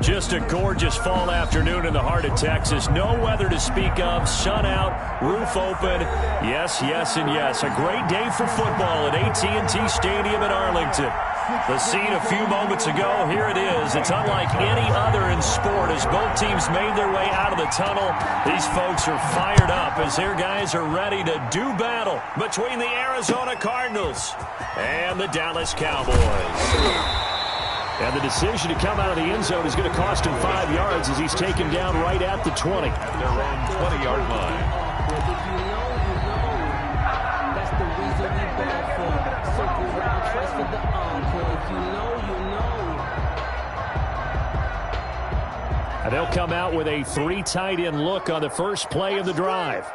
Just a gorgeous fall afternoon in the heart of Texas. No weather to speak of. Sun out, roof open. Yes, yes, and yes. A great day for football at AT&T Stadium in Arlington. The scene a few moments ago, here it is. It's unlike any other in sport as both teams made their way out of the tunnel. These folks are fired up as their guys are ready to do battle between the Arizona Cardinals and the Dallas Cowboys. And the decision to come out of the end zone is going to cost him 5 yards as he's taken down right at the 20. At their own 20-yard line. That's the reason we bad for. Circle round, trust for the encore. If you know, you know. And they'll come out with a 3 tight end look on the first play of the drive.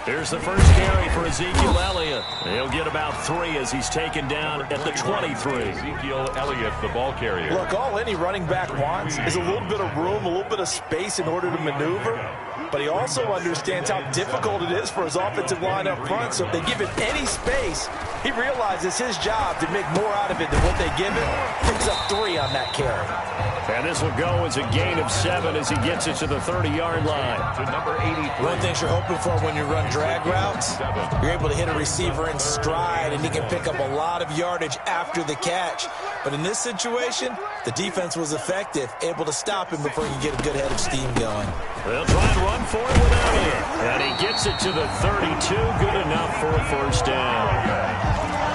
Here's the first carry for Ezekiel Elliott. He'll get about 3 as he's taken down at the 23. Ezekiel Elliott, the ball carrier. Look, all any running back wants is a little bit of room, a little bit of space in order to maneuver. But he also understands how difficult it is for his offensive line up front. So if they give him any space, he realizes his job to make more out of it than what they give him. Picks up 3 on that carry. And this will go as a gain of 7 as he gets it to the 30-yard line. To number 83. One of the things you're hoping for when you run drag routes, you're able to hit a receiver in stride, and he can pick up a lot of yardage after the catch. But in this situation, the defense was effective, able to stop him before he could get a good head of steam going. They'll try and run for it without him. And he gets it to the 32. Good enough for a first down.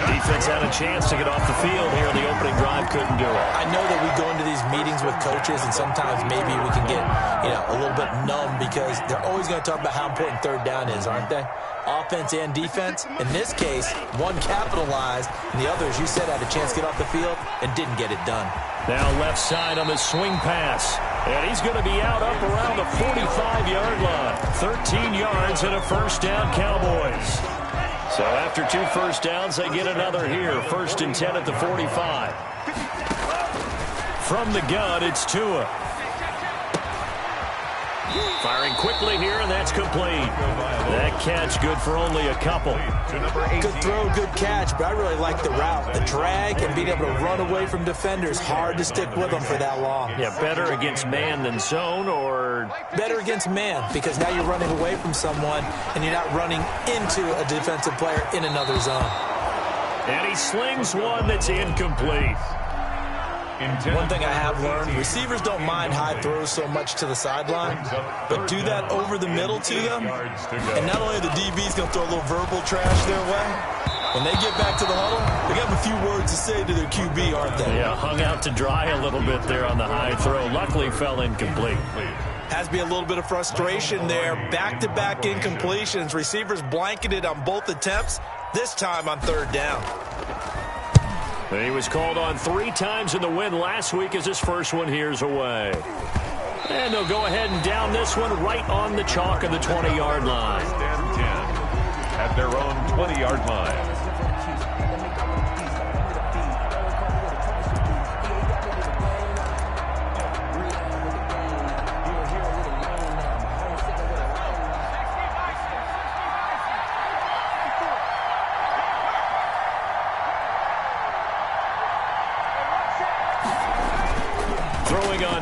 Defense had a chance to get off the field here in the opening drive, couldn't do it. I know that we go into these meetings with coaches, and sometimes maybe we can get, a little bit numb because they're always going to talk about how important third down is, aren't they? Offense and defense. In this case, one capitalized, and the other, as you said, had a chance to get off the field and didn't get it done. Now left side on the swing pass. And he's going to be out up around the 45-yard line. 13 yards and a first down, Cowboys. So after 2 first downs, they get another here. 1st and 10 at the 45. From the gun, it's Tua. Firing quickly here, and that's complete. That catch good for only a couple. Good throw, good catch, but I really like the route. The drag and being able to run away from defenders. Hard to stick with them for that long. Yeah, better against man than zone, or? Better against man, because now you're running away from someone, and you're not running into a defensive player in another zone. And he slings one that's incomplete. One thing I have learned, receivers don't mind high throws so much to the sideline, but do that over the middle to them, and not only are the DBs going to throw a little verbal trash their way, when they get back to the huddle, they got a few words to say to their QB, aren't they? Yeah, hung out to dry a little bit there on the high throw. Luckily fell incomplete. Has to be a little bit of frustration there. Back-to-back incompletions. Receivers blanketed on both attempts, this time on 3rd down. He was called on 3 times in the win last week as his first one here's away. And they'll go ahead and down this one right on the chalk of the 20-yard line. 10 at their own 20-yard line.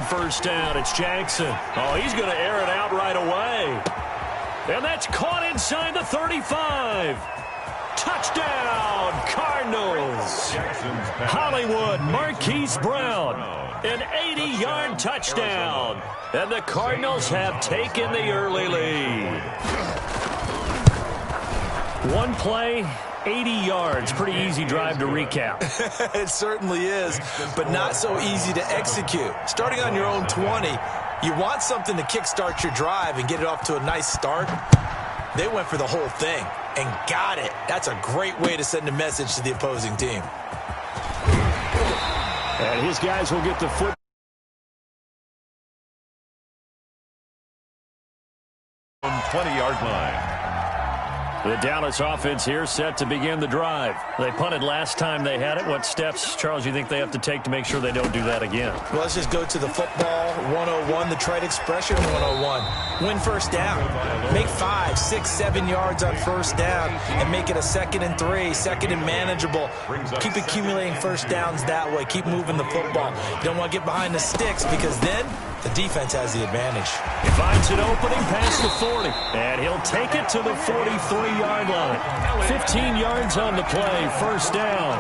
First down, it's Jackson. Oh, he's going to air it out right away. And that's caught inside the 35. Touchdown, Cardinals. Hollywood Marquise Brown, an 80-yard touchdown. And the Cardinals have taken the early lead. One play, 80 yards. Pretty easy drive to recap. It certainly is, but not so easy to execute. Starting on your own 20, you want something to kickstart your drive and get it off to a nice start. They went for the whole thing and got it. That's a great way to send a message to the opposing team. And his guys will get the foot. On 20-yard line. The Dallas offense here set to begin the drive. They punted last time they had it. What steps, Charles, you think they have to take to make sure they don't do that again? Well, let's just go to the football 101, the trade expression 101. Win first down. Make 5, 6, 7 yards on first down and make it a 2nd and 3, 2nd and manageable. Keep accumulating first downs that way. Keep moving the football. You don't want to get behind the sticks because then the defense has the advantage. He finds an opening past the 40, and he'll take it to the 43-yard line. 15 yards on the play, first down.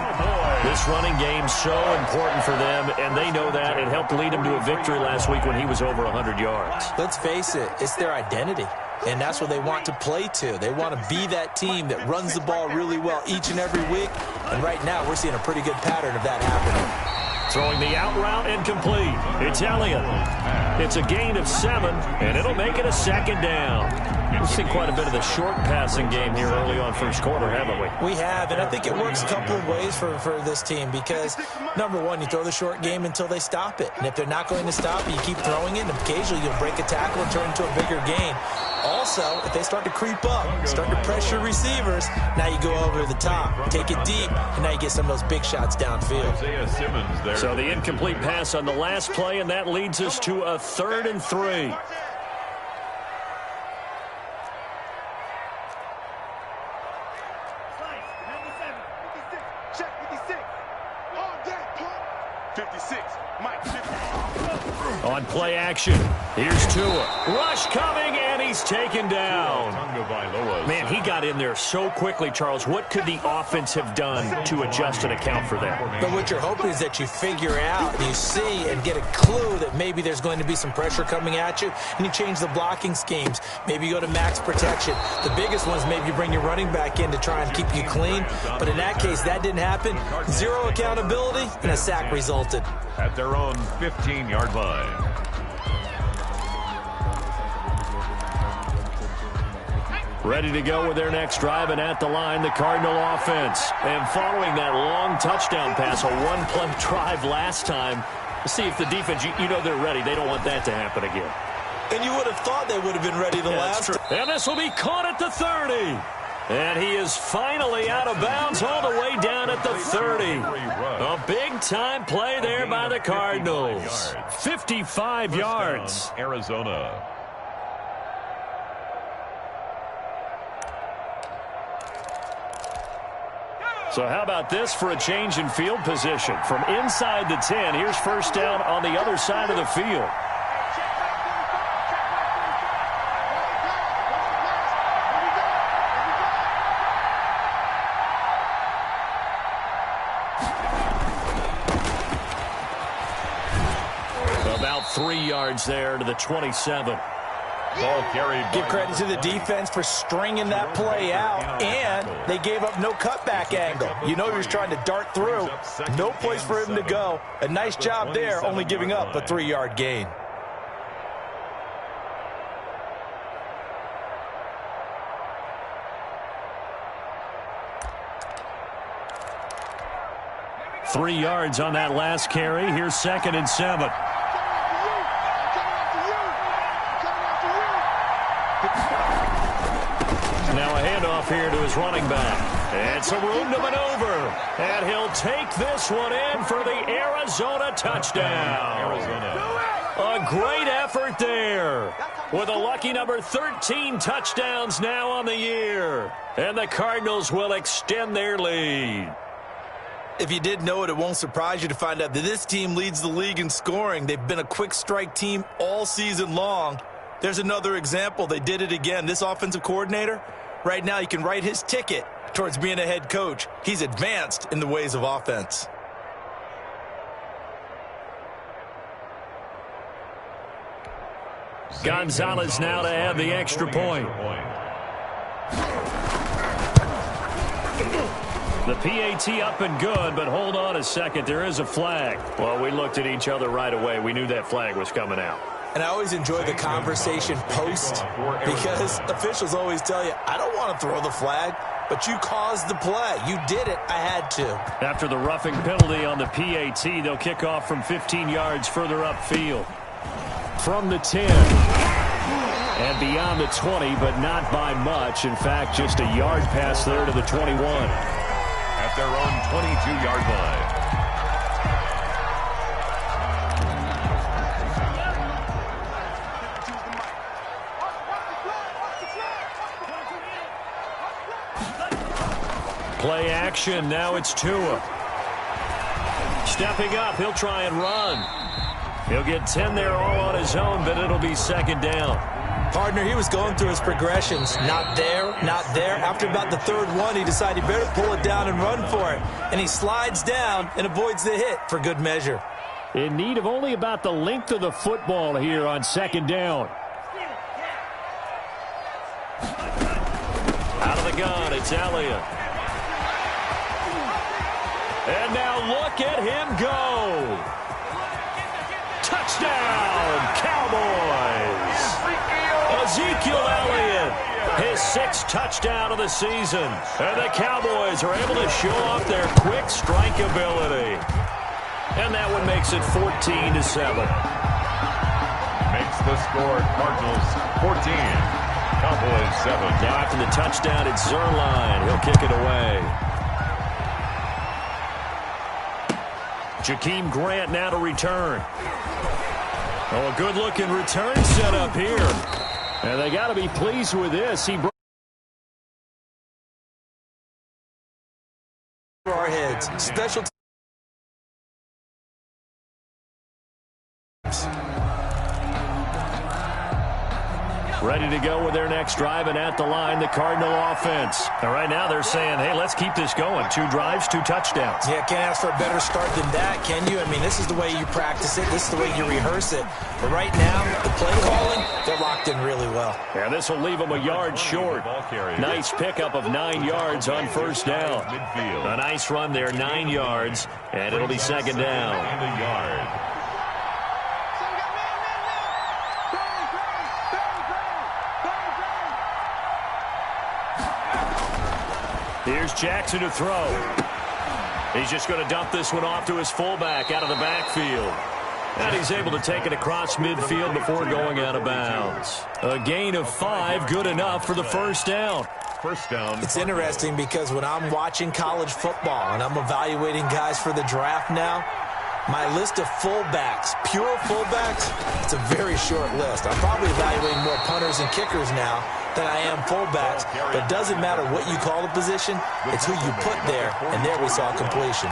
This running game so important for them, and they know that. It helped lead them to a victory last week when he was over 100 yards. Let's face it, it's their identity, and that's what they want to play to. They want to be that team that runs the ball really well each and every week, and right now we're seeing a pretty good pattern of that happening. Throwing the out route incomplete. It's Elliott. It's a gain of 7, and it'll make it a 2nd down. We've seen quite a bit of the short passing game here early on first quarter, haven't we? We have, and I think it works a couple of ways for this team because, number one, you throw the short game until they stop it. And if they're not going to stop it, you keep throwing it, and occasionally you'll break a tackle and turn into a bigger gain. Also, if they start to creep up, start to pressure receivers, now you go over the top, take it deep, and now you get some of those big shots downfield. So the incomplete pass on the last play, and that leads us to a 3rd and 3. On play action, here's Tua. Rush coming, and he's taken down. Man, he got in there so quickly, Charles. What could the offense have done to adjust and account for that? But what you're hoping is that you figure out, and you see and get a clue that maybe there's going to be some pressure coming at you, and you change the blocking schemes. Maybe you go to max protection. The biggest one is maybe you bring your running back in to try and keep you clean. But in that case, that didn't happen. 0 accountability, and a sack resulted. At their own 15-yard line. Ready to go with their next drive, and at the line, the Cardinal offense. And following that long touchdown pass, a one-play drive last time, see if the defense, you know they're ready. They don't want that to happen again. And you would have thought they would have been ready the last time. And this will be caught at the 30. And he is finally out of bounds all the way down at the 30. A big-time play there by the Cardinals. 55 yards. Arizona. So how about this for a change in field position? From inside the 10, here's first down on the other side of the field. About 3 yards there to the 27. Ball carried. Give credit to the defense for stringing that play out, and they gave up no cutback angle. You know he was trying to dart through. No place for him to go. A nice job there, only giving up a 3-yard gain. Three yards on that last carry. Here's 2nd and 7. Now a handoff here to his running back. And some room to maneuver. And he'll take this one in for the Arizona touchdown. A great effort there. With a lucky number 13 touchdowns now on the year. And the Cardinals will extend their lead. If you didn't know it, it won't surprise you to find out that this team leads the league in scoring. They've been a quick strike team all season long. There's another example. They did it again. This offensive coordinator, right now, you can write his ticket towards being a head coach. He's advanced in the ways of offense. Gonzalez now to add the extra point. The PAT up and good, but hold on a second. There is a flag. Well, we looked at each other right away. We knew that flag was coming out. And I always enjoy the conversation post because officials always tell you, I don't want to throw the flag, but you caused the play. You did it. I had to. After the roughing penalty on the PAT, they'll kick off from 15 yards further upfield. From the 10. And beyond the 20, but not by much. In fact, just a yard pass there to the 21. At their own 22-yard line. Play action. Now it's Tua. Stepping up. He'll try and run. He'll get 10 there all on his own, but it'll be second down. Partner, he was going through his progressions. Not there, not there. After about the third one, he decided he better pull it down and run for it. And he slides down and avoids the hit for good measure. In need of only about the length of the football here on second down. Out of the gun, it's Elliott. And now look at him go. Touchdown, Cowboys. Ezekiel Elliott, his 6th touchdown of the season. And the Cowboys are able to show off their quick strike ability. And that one makes it 14-7. Makes the score Cardinals 14. Cowboys 7. Now after the touchdown, it's Zuerlein. He'll kick it away. Jakeem Grant now to return. Oh, a good-looking return set up here. And they got to be pleased with this. He brought our heads. Special ready to go with their next drive, and at the line, the Cardinal offense. And right now they're saying, hey, let's keep this going. 2 drives, 2 touchdowns. Yeah, can't ask for a better start than that, can you? I mean, this is the way you practice it. This is the way you rehearse it. But right now, the play calling, they're locked in really well. Yeah, this will leave them a yard short. Nice pickup of 9 yards on first down. A nice run there, 9 yards, and it'll be second down. And a yard. Here's Jackson to throw. He's just going to dump this one off to his fullback out of the backfield. And he's able to take it across midfield before going out of bounds. A gain of 5, good enough for the first down. First down. It's interesting because when I'm watching college football and I'm evaluating guys for the draft now, my list of fullbacks, pure fullbacks, it's a very short list. I'm probably evaluating more punters and kickers now than I am fullbacks. But it doesn't matter what you call the position, it's who you put there, and there we saw completion.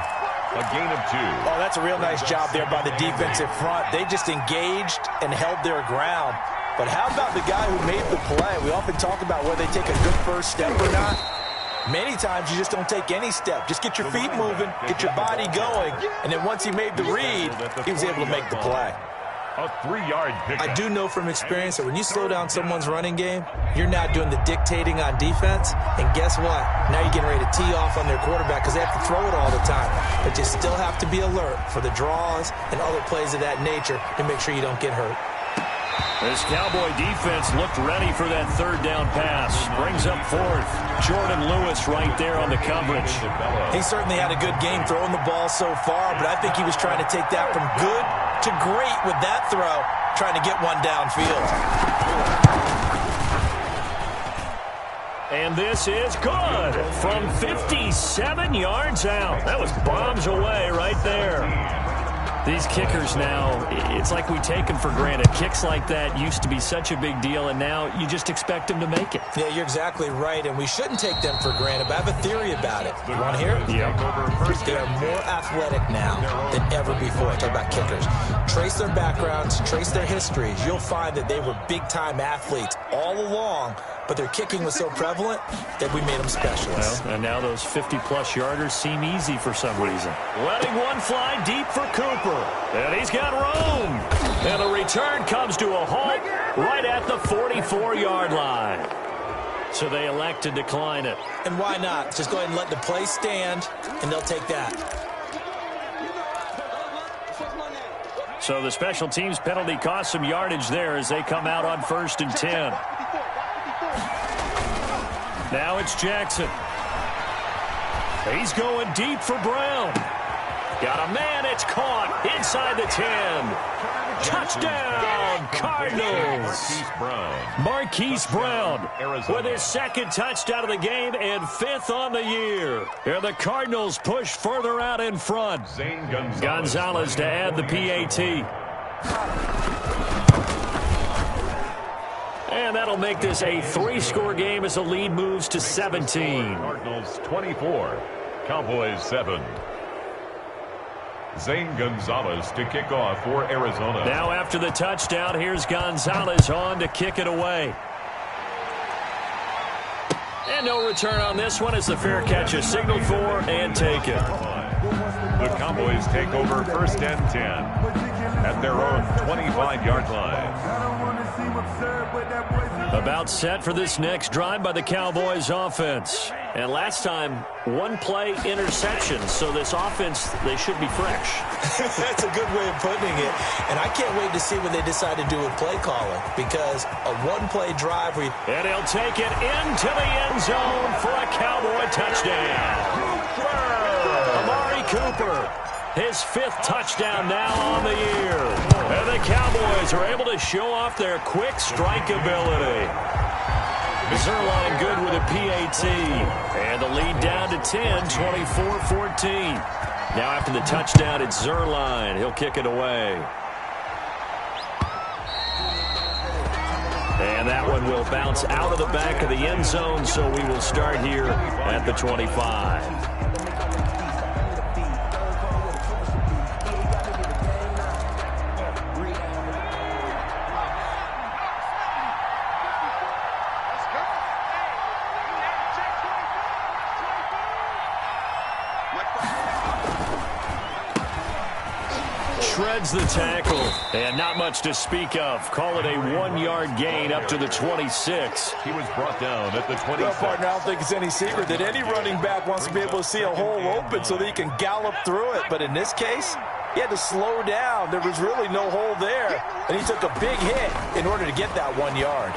A gain of 2. Oh, that's a real nice job there by the defensive front. They just engaged and held their ground. But how about the guy who made the play? We often talk about whether they take a good first step or not. Many times you just don't take any step. Just get your feet moving, get your body going, and then once he made the read, he was able to make the play. A 3-yard pickup. I do know from experience that when you slow down someone's running game, you're not doing the dictating on defense. And guess what? Now you're getting ready to tee off on their quarterback because they have to throw it all the time. But you still have to be alert for the draws and other plays of that nature to make sure you don't get hurt. This Cowboy defense looked ready for that third down pass. Brings up 4th. Jordan Lewis right there on the coverage. He certainly had a good game throwing the ball so far, but I think he was trying to take that from good to great with that throw, trying to get one downfield. And this is good from 57 yards out. That was bombs away right there. These kickers now, it's like we take them for granted. Kicks like that used to be such a big deal, and now you just expect them to make it. Yeah, you're exactly right, and we shouldn't take them for granted, but I have a theory about it. You want to hear it? Yeah. They are more athletic now than ever before. I talk about kickers. Trace their backgrounds, trace their histories. You'll find that they were big-time athletes all along, but their kicking was so prevalent that we made them specialists. Well, and now those 50-plus yarders seem easy for some reason. Letting one fly deep for Cooper. And he's got room. And the return comes to a halt right at the 44-yard line. So they elect to decline it. And why not? Just go ahead and let the play stand, and they'll take that. So the special teams penalty cost some yardage there as they come out on 1st and 10. Now it's Jackson. He's going deep for Brown. Got a man. It's caught inside the 10. Touchdown, Cardinals. Marquise Brown with his second touchdown of the game and 5th on the year. And the Cardinals push further out in front. Gonzalez to add the PAT. And that'll make this a 3-score game as the lead moves to 17. Cardinals 24, Cowboys 7. Zane Gonzalez to kick off for Arizona. Now after the touchdown, here's Gonzalez on to kick it away. And no return on this one as the fair catch is signaled for and taken. The Cowboys take over 1st and 10 at their own 25-yard line. About set for this next drive by the Cowboys offense. And last time, 1-play interception. So this offense, they should be fresh. That's a good way of putting it. And I can't wait to see what they decide to do with play calling. Because a 1-play drive where and he'll take it into the end zone for a Cowboy touchdown. Amari Cooper, his 5th touchdown now on the year. And the Cowboys are able to show off their quick strike ability. Zerline good with a PAT. And the lead down to 10, 24-14. Now after the touchdown, it's Zerline. He'll kick it away. And that one will bounce out of the back of the end zone, so we will start here at the 25. Shreds the tackle, and not much to speak of. Call it a 1-yard gain up to the 26. He was brought down at the 26. Well, partner, I don't think it's any secret that any running back wants to be able to see a hole open so that he can gallop through it. But in this case, he had to slow down. There was really no hole there, and he took a big hit in order to get that 1 yard.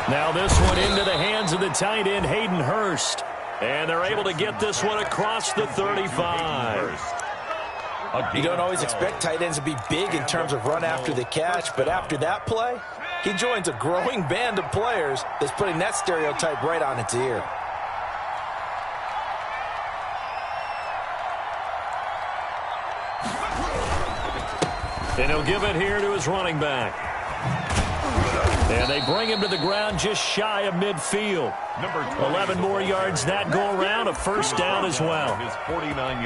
Now this one into the hands of the tight end, Hayden Hurst. And they're able to get this one across the 35. You don't always expect tight ends to be big in terms of run after the catch, but after that play, he joins a growing band of players that's putting that stereotype right on its ear. And he'll give it here to his running back. And they bring him to the ground just shy of midfield. 11 more yards that go around, a 1st down as well.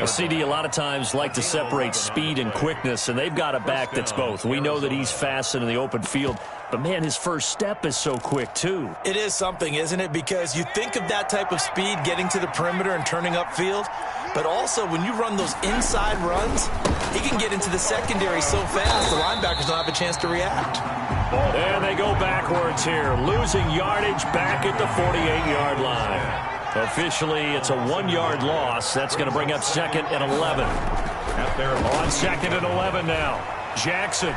A CD a lot of times like to separate speed and quickness, and they've got a back that's both. We know that he's fast in the open field, but man, his first step is so quick too. It is something, isn't it? Because you think of that type of speed getting to the perimeter and turning upfield, but also when you run those inside runs, he can get into the secondary so fast the linebackers don't have a chance to react. And they go backwards here, losing yardage back at the 48-yard line. Officially, it's a 1-yard loss. That's going to bring up 2nd and 11. At their on 2nd and 11 now. Jackson.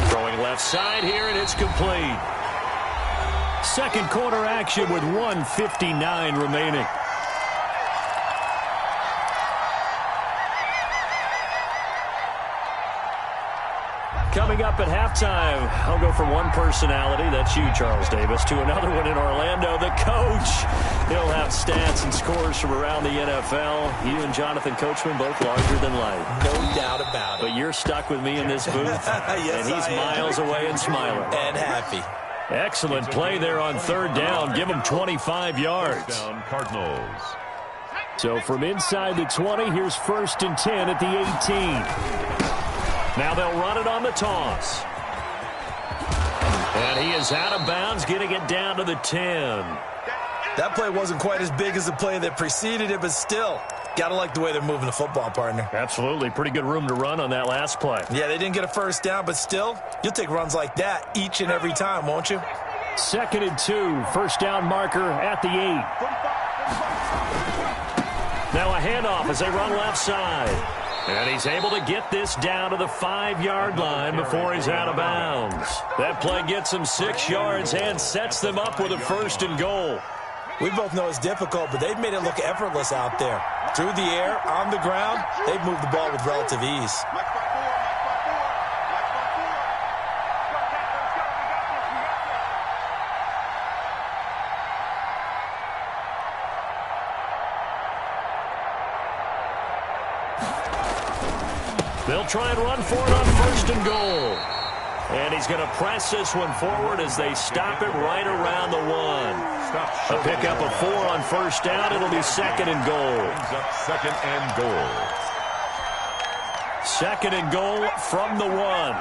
Throwing left side here, and it's complete. Second quarter action with 1:59 remaining. Coming up at halftime, I'll go from one personality, that's you, Charles Davis, to another one in Orlando, the coach. He'll have stats and scores from around the NFL. You and Jonathan Coachman, both larger than life. No doubt about it. But you're stuck with me in this booth, yes, and he's miles away and smiling. And happy. Excellent play there on 3rd down. Give him 25 yards. Down Cardinals. So from inside the 20, here's 1st and 10 at the 18. Now they'll run it on the toss. And he is out of bounds, getting it down to the 10. That play wasn't quite as big as the play that preceded it, but still, got to like the way they're moving the football, partner. Absolutely. Pretty good room to run on that last play. Yeah, they didn't get a 1st down, but still, you'll take runs like that each and every time, won't you? 2nd and 2, 1st down marker at the 8. Now a handoff as they run left side. And he's able to get this down to the 5-yard line before he's out of bounds. That play gets him 6 yards and sets them up with a 1st and goal. We both know it's difficult, but they've made it look effortless out there. Through the air, on the ground, they've moved the ball with relative ease. They'll try and run for it on 1st and goal. And he's going to press this one forward as they stop it right around the 1. A pickup of 4 on 1st down. It'll be 2nd and goal. Brings up 2nd and goal. 2nd and goal from the 1.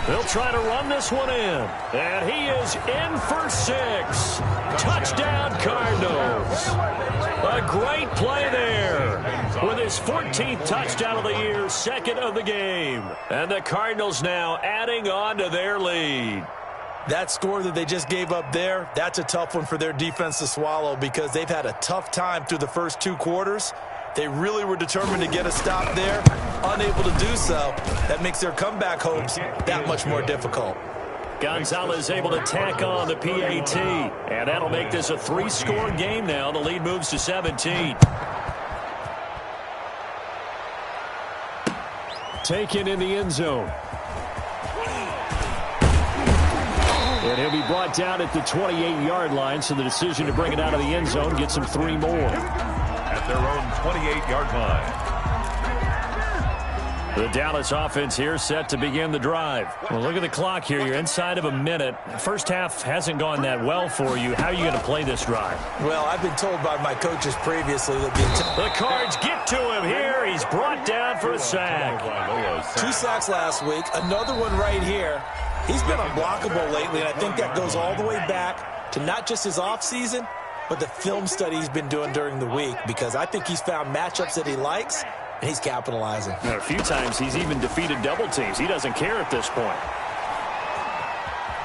They'll try to run this one in. And he is in for 6. Touchdown, Cardinals. A great play there. With his 14th touchdown of the year, 2nd of the game. And the Cardinals now adding on to their lead. That score that they just gave up there, that's a tough one for their defense to swallow because they've had a tough time through the first 2 quarters. They really were determined to get a stop there, unable to do so. That makes their comeback hopes that much more difficult. Gonzalez able to tack on the PAT, and that'll make this a 3-score game now. The lead moves to 17. Taken in the end zone. And he'll be brought down at the 28-yard line, so the decision to bring it out of the end zone gets him 3 more. At their own 28-yard line. The Dallas offense here set to begin the drive. Well, look at the clock here. You're inside of a minute. First half hasn't gone that well for you. How are you going to play this drive? Well, I've been told by my coaches previously that the Cards get to him here. He's brought down for a sack. 2 sacks last week. Another one right here. He's been unblockable lately, and I think that goes all the way back to not just his offseason, but the film study he's been doing during the week, because I think he's found matchups that he likes, and he's capitalizing. A few times he's even defeated double teams. He doesn't care at this point.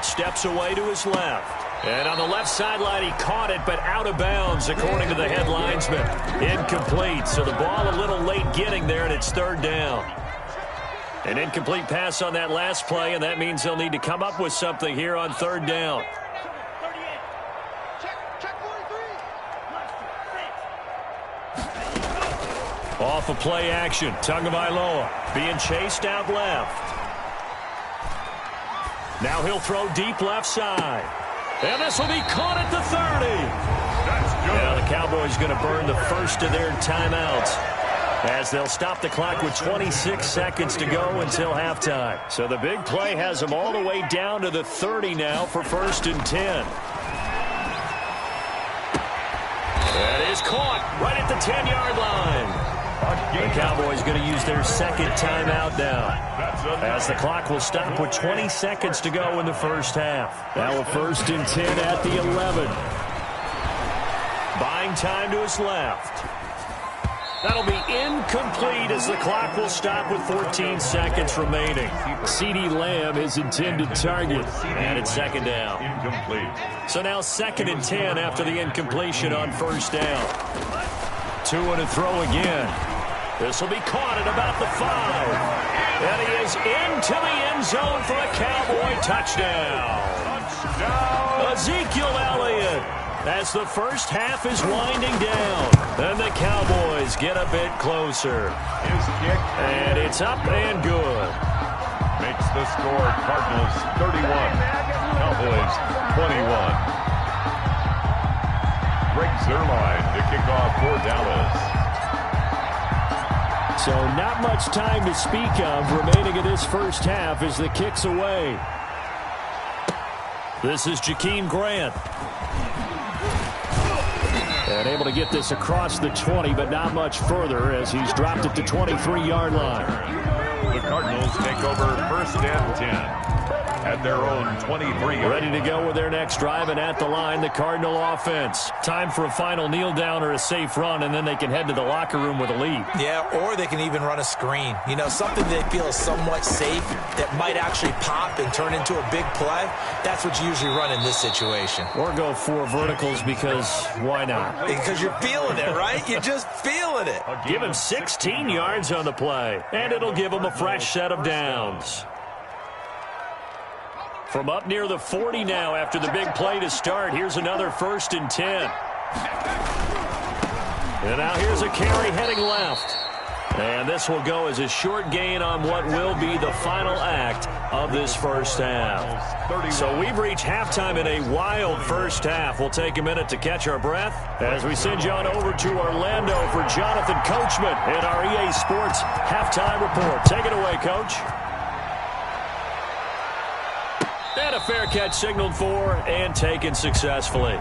Steps away to his left. And on the left sideline, he caught it, but out of bounds, according to the head linesman. Incomplete, so the ball a little late getting there, and it's 3rd down. An incomplete pass on that last play, and that means they'll need to come up with something here on 3rd down. Off of play action, Tagovailoa being chased out left. Now he'll throw deep left side. And this will be caught at the 30. That's good. Now the Cowboys going to burn the first of their timeouts, as they'll stop the clock with 26 seconds to go until halftime. So the big play has them all the way down to the 30 now for 1st and 10. That is caught right at the 10-yard line. The Cowboys going to use their 2nd timeout now, as the clock will stop with 20 seconds to go in the first half. Now a 1st and 10 at the 11. Buying time to his left. That'll be incomplete as the clock will stop with 14 seconds remaining. CeeDee Lamb, his intended target, and it's 2nd down. Incomplete. So now 2nd and 10 after the incompletion on 1st down. 2 and a throw again. This will be caught at about the 5. And he is into the end zone for a Cowboy touchdown. Ezekiel Elliott, as the first half is winding down. And the Cowboys get a bit closer. His kick. And it's up and good. Makes the score Cardinals 31. Cowboys 21. Greg Zuerlein to kick off for Dallas. So not much time to speak of remaining in this first half as the kick's away. This is Jakeem Grant. And able to get this across the 20, but not much further as he's dropped it to 23-yard line. The Cardinals take over 1st and 10. At their own 23. Ready to go with their next drive, and at the line, the Cardinal offense. Time for a final kneel down or a safe run, and then they can head to the locker room with a lead. Yeah, or they can even run a screen. You know, something they feel is somewhat safe that might actually pop and turn into a big play. That's what you usually run in this situation. Or go 4 verticals, because why not? Because you're feeling it, right? You're just feeling it. Give him 16 yards on the play, and it'll give him a fresh set of downs. From up near the 40 now after the big play to start. Here's another 1st and 10. And now here's a carry heading left. And this will go as a short gain on what will be the final act of this first half. So we've reached halftime in a wild first half. We'll take a minute to catch our breath as we send you on over to Orlando for Jonathan Coachman in our EA Sports Halftime Report. Take it away, Coach. And a fair catch signaled for and taken successfully.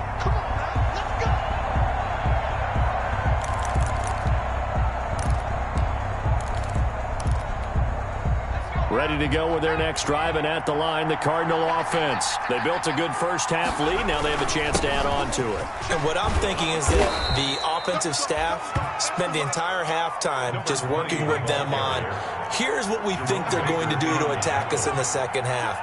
Ready to go with their next drive, and at the line, the Cardinal offense. They built a good first-half lead. Now they have a chance to add on to it. And what I'm thinking is that the offensive staff spent the entire halftime just working with them on, here's what we think they're going to do to attack us in the second half.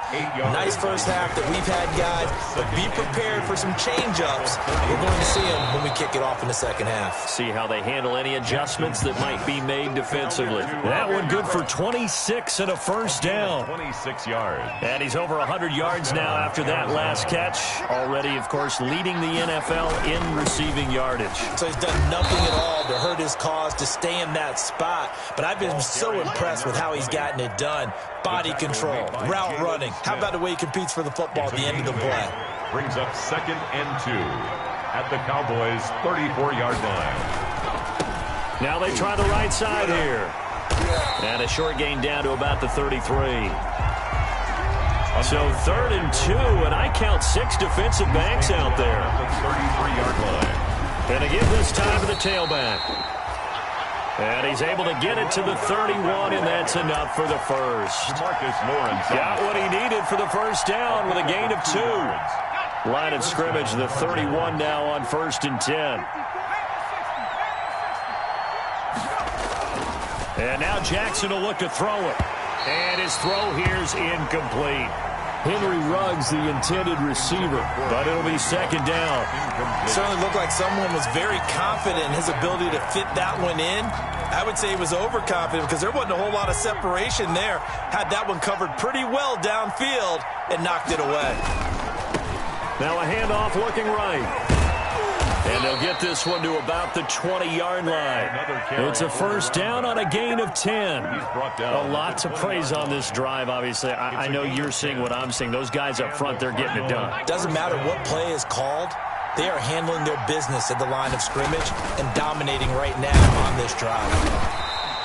Nice first half that we've had, guys, but be prepared for some change-ups. We're going to see them when we kick it off in the second half. See how they handle any adjustments that might be made defensively. That one good for 26 and a first down. 26 yards. And he's over 100 yards now after that last catch. Already, of course, leading the NFL in receiving yardage. So he's done nothing at all to hurt his cause, to stay in that spot. But I've been so impressed with how he's gotten it done. Body control, route running. How about the way he competes for the football at the end of the play? Brings up 2nd and 2 at the Cowboys' 34-yard line. Now they try the right side here. And a short gain down to about the 33. So 3rd and 2, and I count 6 defensive backs out there. The 33-yard line. And again this time to the tailback. And he's able to get it to the 31, and that's enough for the first. Marcus Lawrence got what he needed for the first down with a gain of 2. Line of scrimmage, the 31 now on 1st and 10. And now Jackson will look to throw it. And his throw here's incomplete. Henry Ruggs, the intended receiver, but it'll be 2nd down. It certainly looked like someone was very confident in his ability to fit that one in. I would say he was overconfident because there wasn't a whole lot of separation there. Had that one covered pretty well downfield and knocked it away. Now a handoff looking right. And they'll get this one to about the 20-yard line. It's a first down on a gain of 10. A lot to praise on this drive, obviously. I know you're seeing what I'm seeing. Those guys up front, they're getting it done. Doesn't matter what play is called. They are handling their business at the line of scrimmage and dominating right now on this drive.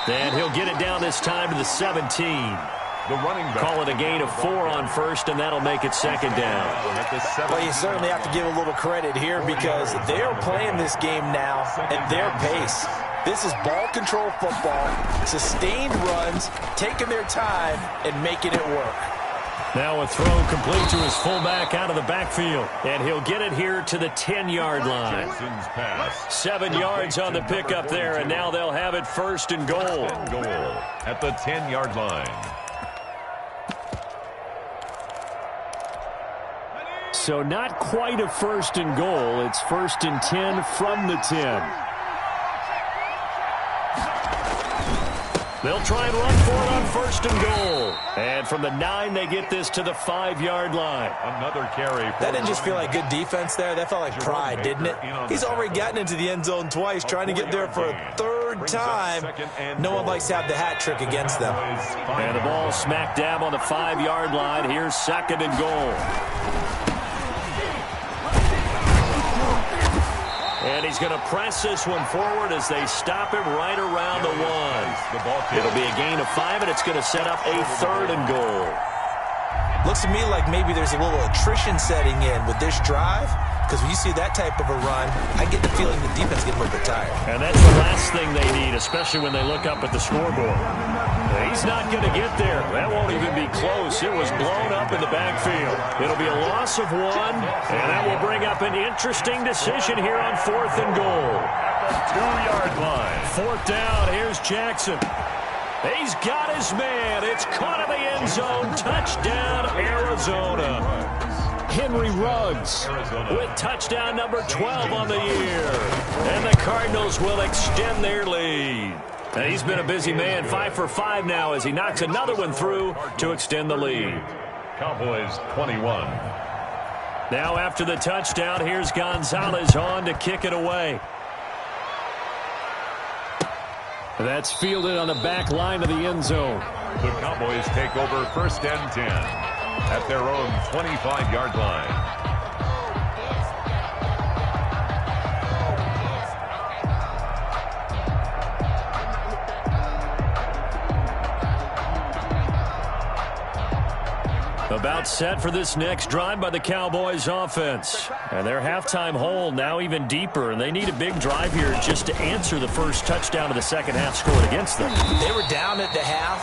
And he'll get it down this time to the 17. The running back. Call it a gain of 4 on first, and that'll make it 2nd down. Well, you certainly have to give a little credit here because they are playing this game now at their pace. This is ball control football, sustained runs, taking their time, and making it work. Now a throw complete to his fullback out of the backfield. And he'll get it here to the 10-yard line. 7 yards on the pickup there, and now they'll have it 1st and goal. At the 10-yard line. So not quite a 1st and goal. It's 1st and 10 from the 10. They'll try and run for it on 1st and goal. And from the 9, they get this to the 5-yard line. Another carry. That didn't just feel like good defense there. That felt like pride, didn't it? He's already gotten into the end zone twice, trying to get there for a 3rd time. No one likes to have the hat trick against them. And the ball smack dab on the 5-yard line. Here's 2nd and goal. And he's going to press this one forward as they stop him right around the 1. It'll be a gain of 5, and it's going to set up a 3rd and goal. Looks to me like maybe there's a little attrition setting in with this drive, because when you see that type of a run, I get the feeling the defense gets a little bit tired. And that's the last thing they need, especially when they look up at the scoreboard. He's not going to get there. That won't even be close. It was blown up in the backfield. It'll be a loss of 1, and that will bring up an interesting decision here on 4th and goal. At the 2-yard line. 4th down. Here's Jackson. He's got his man. It's caught in the end zone. Touchdown, Arizona. Henry Ruggs with touchdown number 12 on the year. And the Cardinals will extend their lead. And he's been a busy man, 5 for 5 now as he knocks another one through to extend the lead. Cowboys 21. Now after the touchdown, here's Gonzalez on to kick it away. That's fielded on the back line of the end zone. The Cowboys take over 1st and 10 at their own 25-yard line. About set for this next drive by the Cowboys offense. And their halftime hole now even deeper, and they need a big drive here just to answer the first touchdown of the second half scored against them. They were down at the half.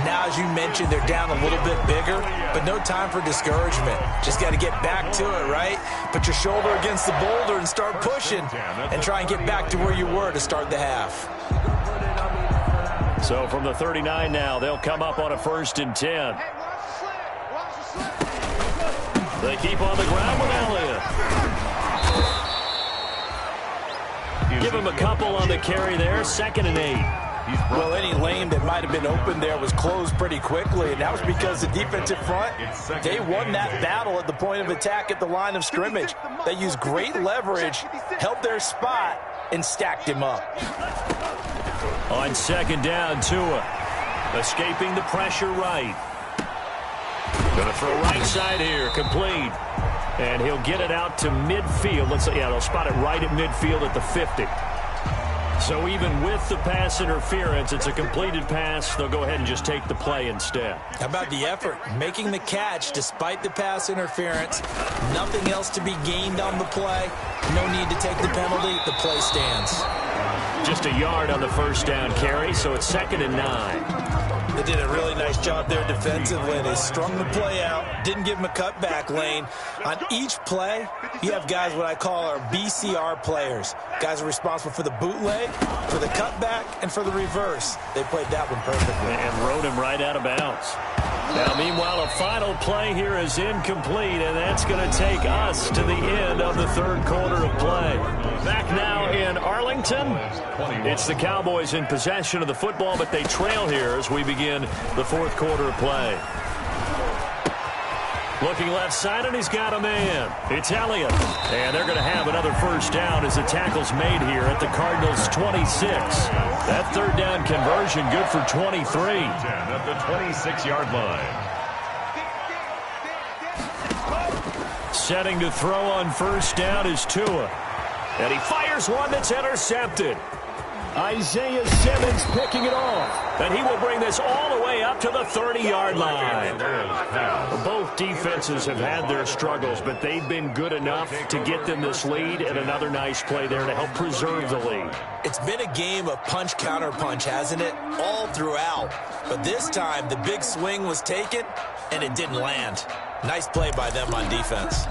Now, as you mentioned, they're down a little bit bigger, but no time for discouragement. Just got to get back to it, right? Put your shoulder against the boulder and start pushing and try and get back to where you were to start the half. So from the 39 now, they'll come up on a 1st and 10. They keep on the ground with Elliott. Give him a couple on the carry there. 2nd and 8. Well, any lane that might have been open there was closed pretty quickly, and that was because the defensive front, they won that battle at the point of attack at the line of scrimmage. They used great leverage, held their spot, and stacked him up. On 2nd down, Tua escaping the pressure right. Going to throw right side here, complete. And he'll get it out to midfield. They'll spot it right at midfield at the 50. So even with the pass interference, it's a completed pass. They'll go ahead and just take the play instead. How about the effort? Making the catch despite the pass interference. Nothing else to be gained on the play. No need to take the penalty. The play stands. Just a yard on the 1st down carry, so it's 2nd and 9. They did a really nice job there defensively. They strung the play out, didn't give him a cutback lane. On each play, you have guys what I call our BCR players. Guys are responsible for the bootleg, for the cutback, and for the reverse. They played that one perfectly. And rode him right out of bounds. Now, meanwhile, a final play here is incomplete, and that's going to take us to the end of the 3rd quarter of play. Back now in Arlington. It's the Cowboys in possession of the football, but they trail here as we begin the 4th quarter of play. Looking left side, and he's got a man. It's Elliott. And they're going to have another 1st down as the tackle's made here at the Cardinals' 26. That 3rd down conversion good for 23. At the 26-yard line. Setting to throw on 1st down is Tua. And he fires one that's intercepted. Isaiah Simmons picking it off. And he will bring this all the way up to the 30-yard line. Both defenses have had their struggles, but they've been good enough to get them this lead, and another nice play there to help preserve the lead. It's been a game of punch-counter-punch, hasn't it? All throughout. But this time, the big swing was taken, and it didn't land. Nice play by them on defense.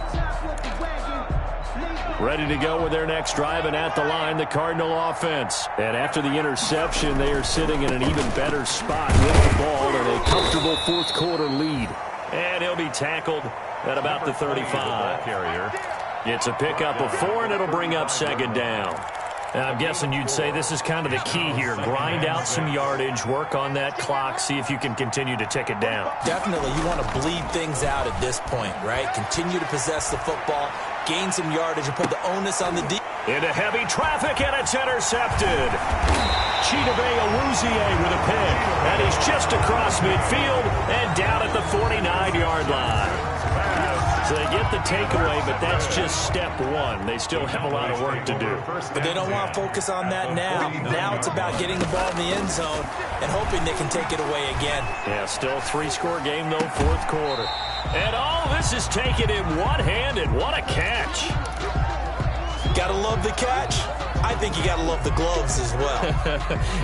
Ready to go with their next drive, and at the line, the Cardinal offense. And after the interception, they are sitting in an even better spot with the ball and a comfortable 4th quarter lead. And he'll be tackled at about the 35. It's a pickup of 4, and it'll bring up 2nd down. Now, I'm guessing you'd say this is kind of the key here. Grind out some yardage, work on that clock, see if you can continue to tick it down. Definitely, you want to bleed things out at this point, right? Continue to possess the football, gain some yardage, and put the onus on the D. Into heavy traffic, and it's intercepted. Chidobe Awuzie with a pick, and he's just across midfield and down at the 49-yard line. So they get the takeaway, but that's just step 1. They still have a lot of work to do. But they don't want to focus on that now. Now it's about getting the ball in the end zone and hoping they can take it away again. Yeah, still 3-score game, though, 4th quarter. And all this is taken in one-handed. What a catch. Gotta love the catch. I think you gotta love the gloves as well.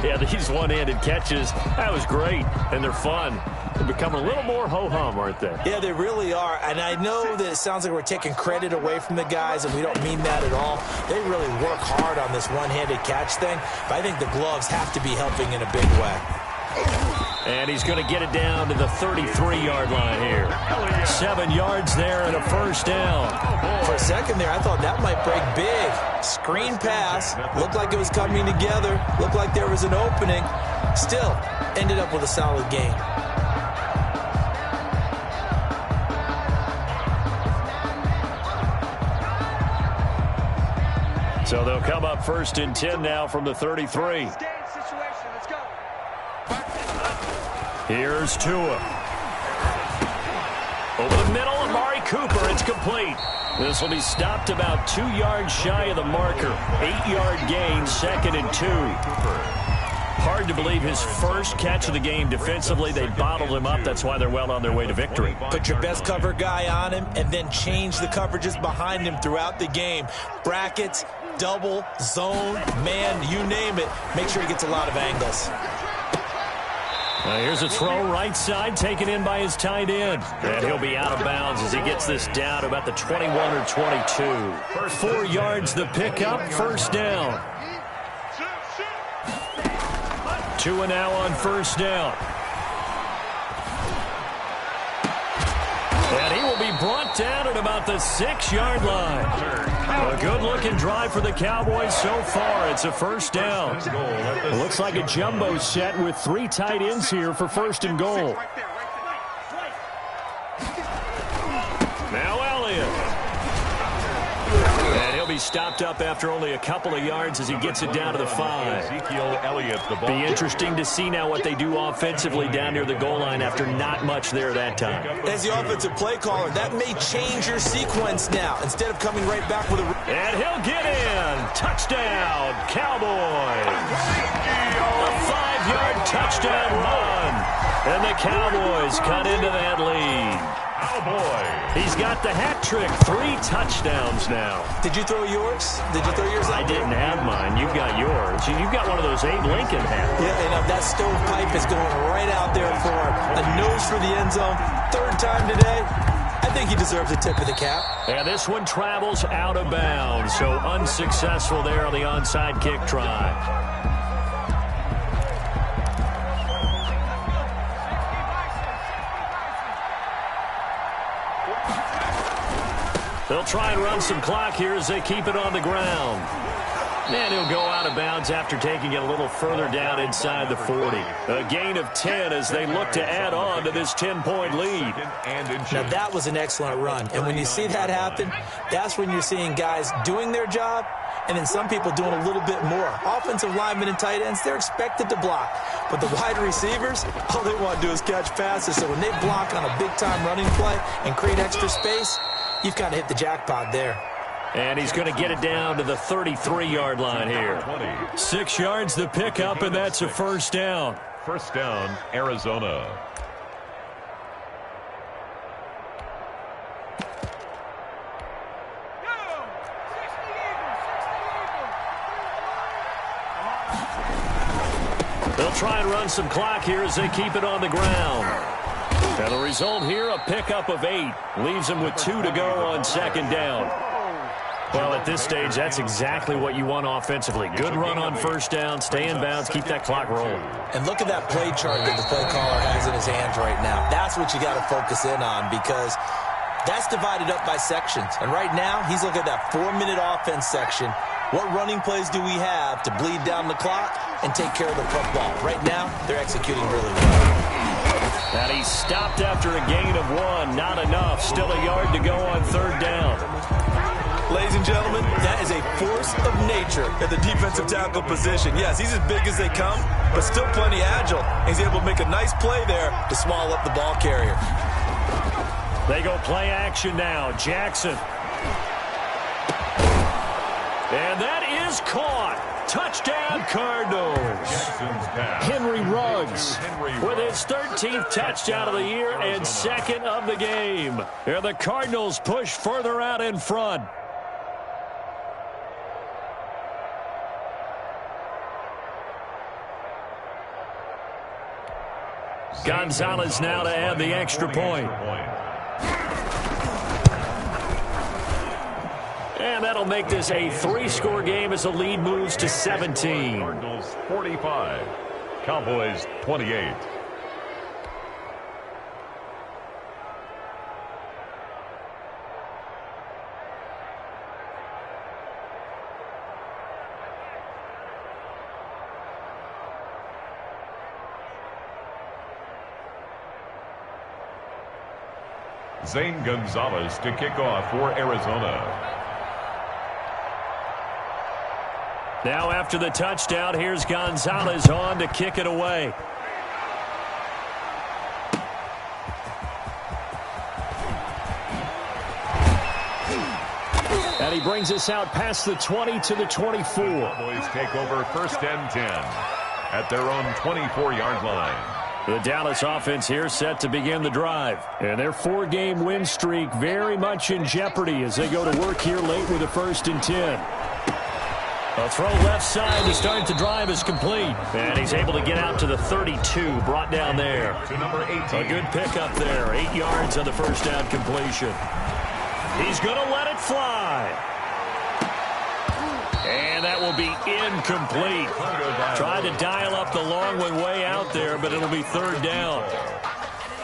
Yeah, these one-handed catches, that was great, and they're fun. They're becoming a little more ho-hum, aren't they? Yeah, they really are. And I know that it sounds like we're taking credit away from the guys, and we don't mean that at all. They really work hard on this one-handed catch thing, but I think the gloves have to be helping in a big way. And he's going to get it down to the 33-yard line here. 7 yards there and a 1st down. For a second there, I thought that might break big. Screen pass. Looked like it was coming together. Looked like there was an opening. Still, ended up with a solid game. So they'll come up 1st and 10 now from the 33. Here's Tua. Over the middle, Amari Cooper. It's complete. This will be stopped about 2 yards shy of the marker. 8-yard gain, 2nd and 2. Hard to believe his first catch of the game defensively. They bottled him up. That's why they're well on their way to victory. Put your best cover guy on him and then change the coverages behind him throughout the game. Brackets, double, zone, man, you name it. Make sure he gets a lot of angles. Here's a throw right side taken in by his tight end. And he'll be out of bounds as he gets this down to about the 21 or 22. 4 yards the pickup, 1st down. Tua now on 1st down. And he will be brought down at about the 6-yard line. A good-looking drive for the Cowboys so far. It's a 1st down. It looks like a jumbo set with 3 tight ends here for 1st and goal. Now Elliott. And he'll be stopped up after only a couple of yards as he gets it down to the 5. Ezekiel Elliott, the ball. Be interesting to see now what they do offensively down near the goal line after not much there that time. As the offensive play caller, that may change your sequence now. Instead of coming right back with a... And he'll get in. Touchdown, Cowboys. A 5-yard touchdown run. And the Cowboys cut into that lead. He's got the hat trick. 3 touchdowns now. Did you throw yours? Did you throw yours out? I didn't have mine. You've got yours. You've got one of those Abe Lincoln hats. Yeah, and that stovepipe is going right out there for a nose for the end zone. 3rd time today. I think he deserves a tip of the cap. And this one travels out of bounds. So unsuccessful there on the onside kick try. They'll try and run some clock here as they keep it on the ground. And he'll go out of bounds after taking it a little further down inside the 40. A gain of 10 as they look to add on to this 10-point lead. Now, that was an excellent run. And when you see that happen, that's when you're seeing guys doing their job and then some people doing a little bit more. Offensive linemen and tight ends, they're expected to block. But the wide receivers, all they want to do is catch passes. So when they block on a big-time running play and create extra space, you've kind of hit the jackpot there. And he's going to get it down to the 33-yard line here. 6 yards the pickup, and that's a 1st down. 1st down, Arizona. They'll try and run some clock here as they keep it on the ground. And the result here, a pickup of 8. Leaves them with 2 to go on 2nd down. Well, at this stage, that's exactly what you want offensively. Good run on 1st down, stay in bounds, keep that clock rolling. And look at that play chart that the play caller has in his hands right now. That's what you got to focus in on because that's divided up by sections. And right now, he's looking at that 4-minute offense section. What running plays do we have to bleed down the clock and take care of the football? Right now, they're executing really well. And he's stopped after a gain of 1. Not enough. Still a yard to go on 3rd down. Ladies and gentlemen, that is a force of nature at the defensive tackle position. Yes, he's as big as they come, but still plenty agile. He's able to make a nice play there to swallow up the ball carrier. They go play action now. Jackson. And that is caught. Touchdown, Cardinals. Henry Ruggs with his 13th touchdown of the year and 2nd of the game. And the Cardinals push further out in front. Gonzalez now to add the extra point. And that'll make this a 3-score game as the lead moves to 17. Cardinals 45, Cowboys 28. Zane Gonzalez to kick off for Arizona. Now after the touchdown, here's Gonzalez on to kick it away. And he brings us out past the 20 to the 24. Cowboys take over 1st and 10 at their own 24-yard line. The Dallas offense here set to begin the drive. And their 4-game win streak very much in jeopardy as they go to work here late with a 1st and 10. A throw left side to start the drive is complete. And he's able to get out to the 32, brought down there. To number 18. A good pickup there, 8 yards on the first down completion. He's going to let it fly. And that will be incomplete. Tried to dial up the long one way out there, but it'll be 3rd down.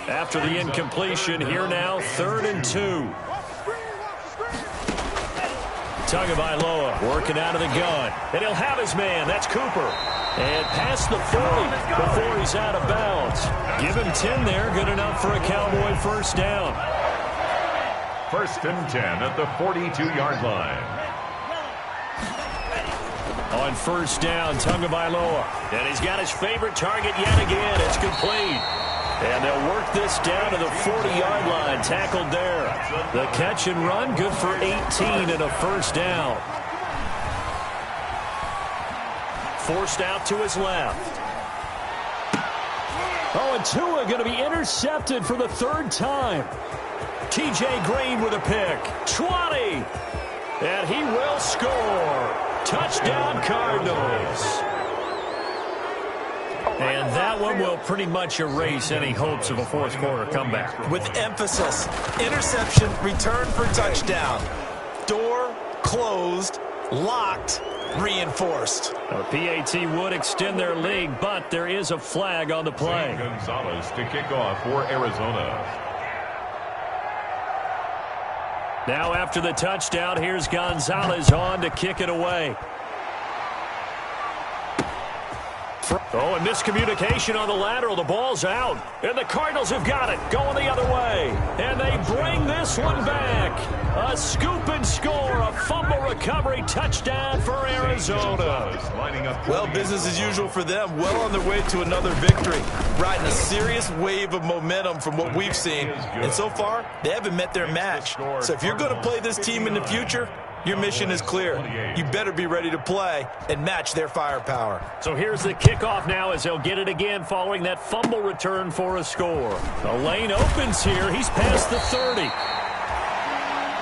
After the incompletion, here now, 3rd and 2. Tagovailoa working out of the gun. And he'll have his man. That's Cooper. And past the 40 before he's out of bounds. Give him 10 there. Good enough for a Cowboy 1st down. 1st and 10 at the 42-yard line. On 1st down, Tagovailoa. And he's got his favorite target yet again. It's complete. And they'll work this down to the 40-yard line. Tackled there. The catch and run, good for 18 and a 1st down. Forced out to his left. Oh, and Tua going to be intercepted for the 3rd time. T.J. Green with a pick. 20. And he will score. Touchdown, Cardinals. And that one will pretty much erase any hopes of a 4th quarter comeback. With emphasis, interception, return for touchdown. Door closed, locked, reinforced. A PAT would extend their lead, but there is a flag on the play. Gonzalez to kick off for Arizona. Now after the touchdown, here's Gonzalez on to kick it away. Oh, and miscommunication on the lateral. The ball's out. And the Cardinals have got it. Going the other way. And they bring this one back. A scoop and score. A fumble recovery touchdown for Arizona. Well, business as usual for them. Well on their way to another victory. Riding a serious wave of momentum from what we've seen. And so far, they haven't met their match. So if you're going to play this team in the future, your mission is clear. You better be ready to play and match their firepower. So here's the kickoff now as they'll get it again following that fumble return for a score. The lane opens here. He's past the 30.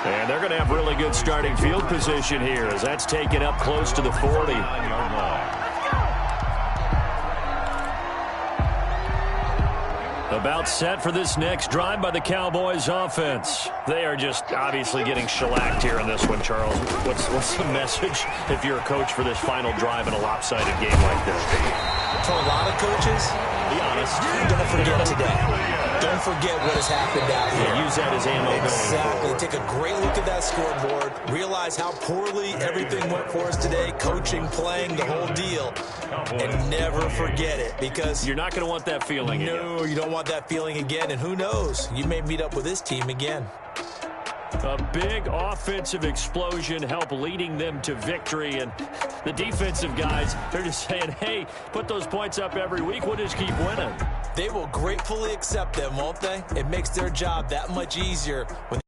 And they're going to have really good starting field position here as that's taken up close to the 40. About set for this next drive by the Cowboys offense. They are just obviously getting shellacked here in this one, Charles. What's the message if you're a coach for this final drive in a lopsided game like this? For a lot of coaches, be honest, don't forget today. Don't forget what has happened out here. Yeah, use that as ammo. Exactly. Take a great look at that scoreboard. Realize how poorly everything went for us today. Coaching, playing, the whole deal. And never forget it, because you're not going to want that feeling again. No, you don't want that feeling again. And who knows? You may meet up with this team again. A big offensive explosion helped leading them to victory. And the defensive guys, they're just saying, hey, put those points up every week. We'll just keep winning. They will gratefully accept them, won't they? It makes their job that much easier when